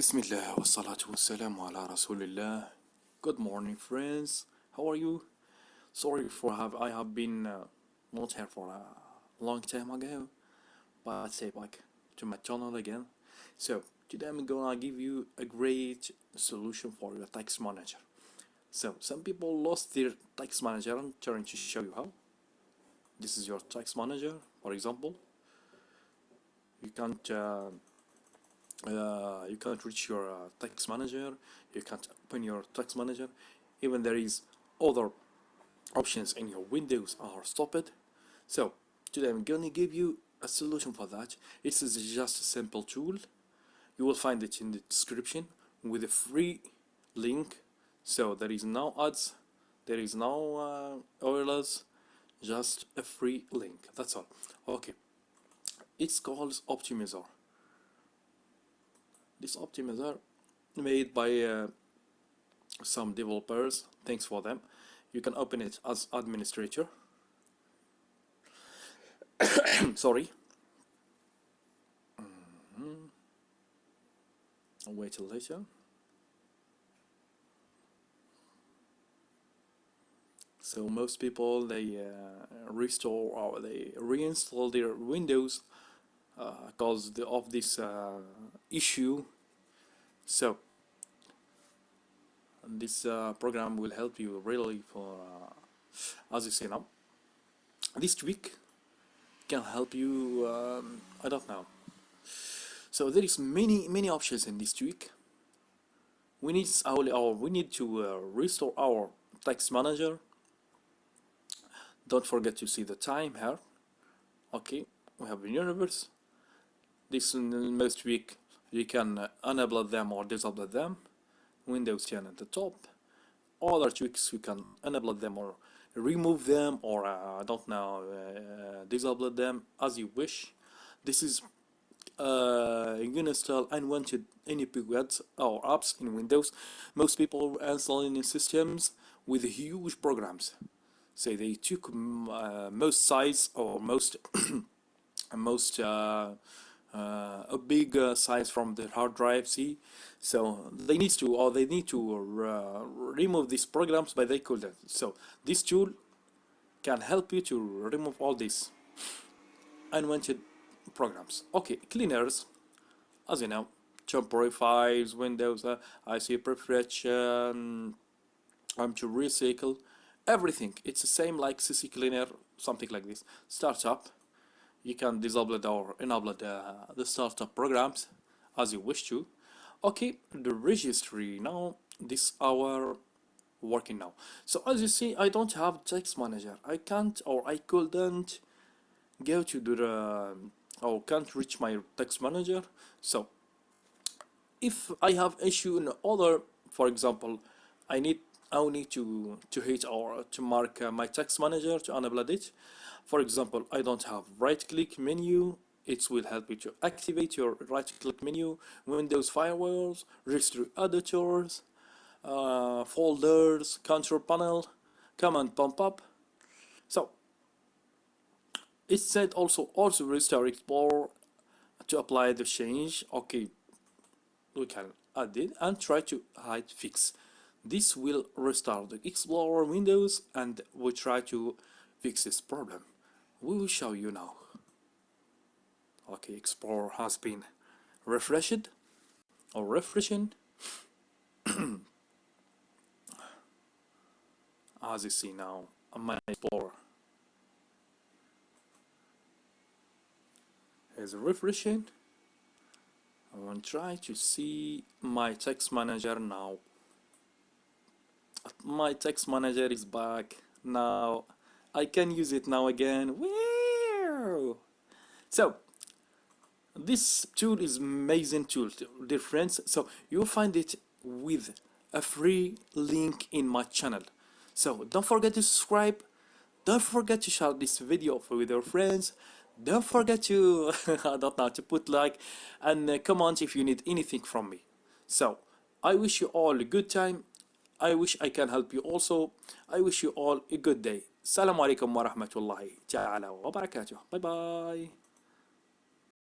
Bismillah wa salatu wa salam ala Rasulillah. Good morning, friends. How are you? Sorry for I have been not here for a long time ago, but I say back to my channel again. So today I'm gonna give you a great solution for your text manager. So some people lost their text manager. I'm trying to show you how. This is your text manager, for example. You can't reach your text manager. You can't open your text manager. Even there is other options in your windows are stopped. So today I'm gonna give you a solution for that. It is just a simple tool. You will find it in the description with a free link. So there is no ads, there is no URLs, just a free link. That's all. Okay. It's called Optimizer. This optimizer made by some developers. Thanks for them. You can open it as administrator. Sorry. I'll wait till later. So most people they restore or they reinstall their Windows because of this issue. So this program will help you really for as you see now. This tweak can help you. I don't know. So there is many options in this tweak. We need to restore our text manager. Don't forget to see the time here. Okay, we have the universe. This most week you can enable them or disable them. Windows 10 at the top. Other tweaks you can enable them or remove them or I don't know, disable them as you wish. This is you can install unwanted NPWADs or apps in Windows. Most people install in systems with huge programs. Say they took most size or most a big size from the hard drive. See, so they need to remove these programs, but they couldn't. So this tool can help you to remove all these unwanted programs. Okay, cleaners, as you know, temporary files, Windows, IC preparation, to recycle, everything. It's the same like CC cleaner, something like this. Startup. You can disable it or enable the startup programs as you wish to. Okay, the registry now. This hour working now. So as you see, I don't have text manager. I can't or I couldn't go to the or can't reach my text manager. So if I have issue in other, for example, I need to hit or to mark my text manager to enable it. For example, I don't have right click menu. It will help you to activate your right click menu, Windows firewalls, registry editors, folders, control panel, command pump up. So it said also restore Explorer to apply the change. Okay, we can add it and try to hide fix. This will restart the Explorer Windows and we try to fix this problem. We will show you now. Okay, Explorer has been refreshed or refreshing. As you see now, my Explorer is refreshing. I will try to see my text manager now. My text manager is back now. I can use it now again. Wow! So this tool is amazing tool, dear friends. So you'll find it with a free link in my channel. So don't forget to subscribe. Don't forget to share this video with your friends. Don't forget to I don't know, to put like and comment if you need anything from me. So I wish you all a good time. I wish I can help you also. I wish you all a good day. Assalamu alaikum wa rahmatullahi ta'ala wa barakatuh. Bye bye.